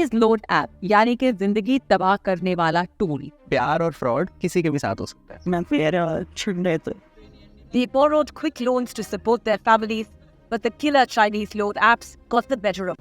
Is loan app, यानी कि जिंदगी तबाह करने वाला टूल। प्यार और फ्रॉड किसी के भी साथ हो सकता है। They borrowed quick loans to support their families, but the killer Chinese loan apps got the better of.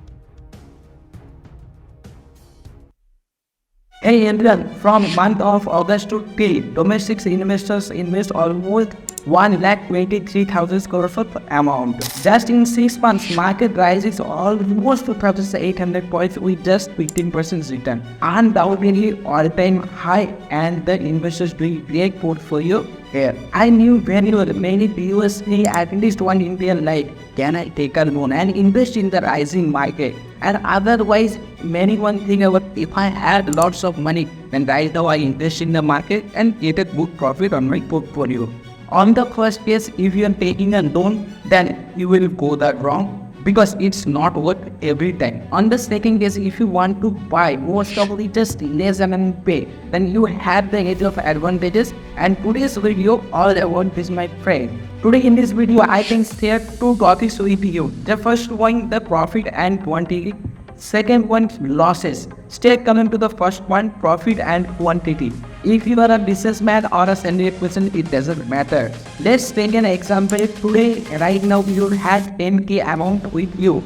Hey everyone, from month of August to till, domestic investors invest almost 1,23,000 crore of amount. Just in 6 months, market rises almost 2,800 points with just 15% return. Undoubtedly all-time high, and the investors doing great portfolio here. I knew very well many viewers say at least one Indian like, can I take a loan and invest in the rising market? And otherwise, many one think about if I had lots of money, then right now I invest in the market and get a good profit on my portfolio. On the first case, if you are taking a loan, then you will go that wrong because it's not worth every time. On the second case, if you want to buy, most probably just less than pay, then you have the edge of advantages. And today's video all about this, my friend. Today in this video, I can share two topics with you. The first one, the profit and quantity. Second one, losses. Stay coming to the first one, profit and quantity. If you are a businessman or a salaried person, it doesn't matter. Let's take an example. Today, right now, you had 10k amount with you.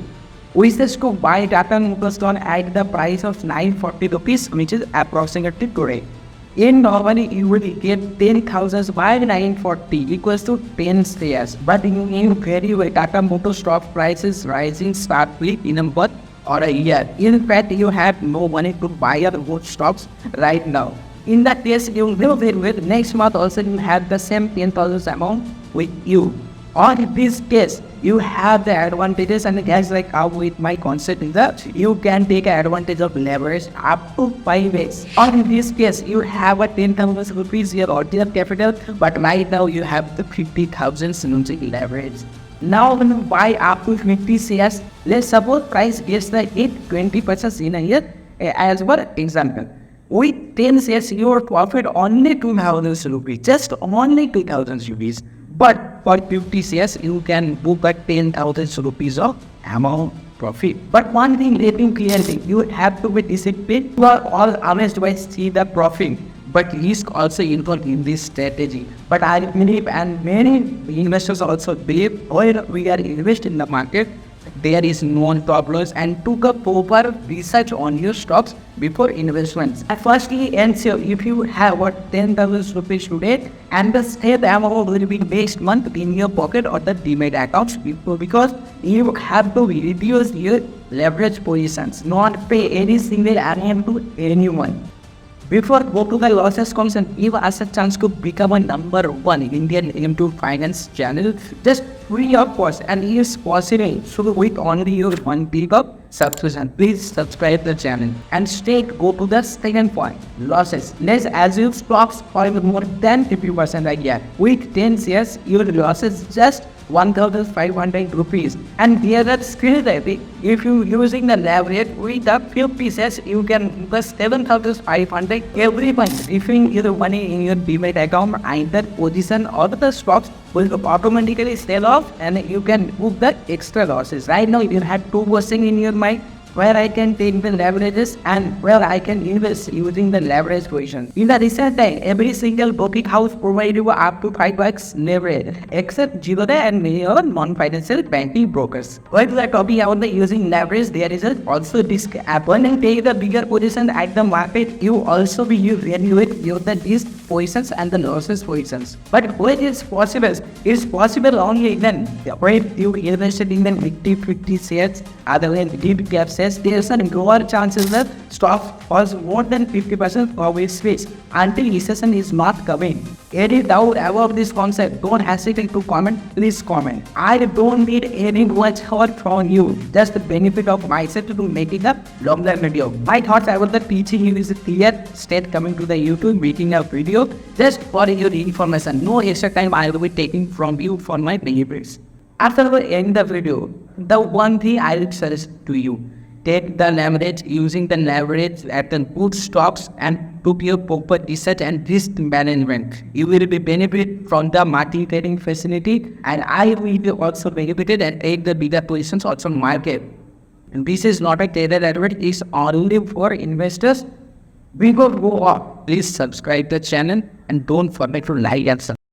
Wishes to buy Tata Motors at the price of 940 rupees, which is approximately today. In normally, you will get 10,000 by 940 equals to 10 shares. But in very way, Tata Motors stock price is rising sharply in a month or a year. In fact, you have no money to buy those stocks right now. In that case, you will very well next month also you have the same 10,000 amount with you. Or in this case, you have the advantages, and guys like how with my concept is that you can take advantage of leverage up to 5x. Or in this case, you have a 10,000 rupees your ordinary capital, but right now you have the 50,000 using leverage. Now when you buy up to 50 shares, let's suppose price gets the 20% in a year as per example. With 10 shares, your profit only 2,000 rupees, just only 2,000 rupees. But for 50 shares, you can book a 10,000 rupees of amount profit. But one thing, let me clearly, you have to be disciplined. You are all honest by see the profit, but risk also involved in this strategy. But I believe, and many investors also believe, where we are invested in the market, there is no problems, and took a proper research on your stocks before investments. Firstly, ensure if you have what 10,000 rupees today, and the same amount will be next month in your pocket or the demat accounts, because you have to reduce your leverage positions, not pay any single amount to anyone. Before go to the losses concern, give us a chance to become a number one Indian M2 finance channel. Just free of cost, and is possible so with only your one click of subscription. Please subscribe the channel and straight go to the second point, losses. Let's assume stocks for more than 50% a year. With 10 shares, your losses just 1,500 rupees, and there are still that if you using the leverage with the 50 shares, you can invest 7,500 every month. If you your money in your demat account, either position or the stocks will automatically sell off, and you can book the extra losses. Right now, you have two questions in your mind: where I can take the leverages and where I can invest using the leverage position. In the recent time, every single broking house provides you up to 5x leverage, except Jirodha and many other non-financial banking brokers. While we are talking about the using leverage, there is also risk. When you take the bigger position at the market, you also be evaluate your the risk positions and the losses positions. But when it's possible only then when you invested in the 50 shares, other than deep cap shares, there's a lower chances that stock falls more than 50% of its space until recession is not coming. Any doubt about this concept, don't hesitate to comment, please comment. I don't need any much help from you, just the benefit of myself to making a longer video. My thoughts about the teaching you is clear. Straight coming to the YouTube, making a video just for your information. No extra time I will be taking from you for my benefits. After we end the video, the one thing I will suggest to you, take the leverage, using the leverage at the good stocks and took your proper research and risk management. You will be benefit from the market trading facility, and I will be also benefited and take the bigger positions also market. This is not a tailored advert, it's only for investors. We go up. Please subscribe the channel and don't forget to like and subscribe.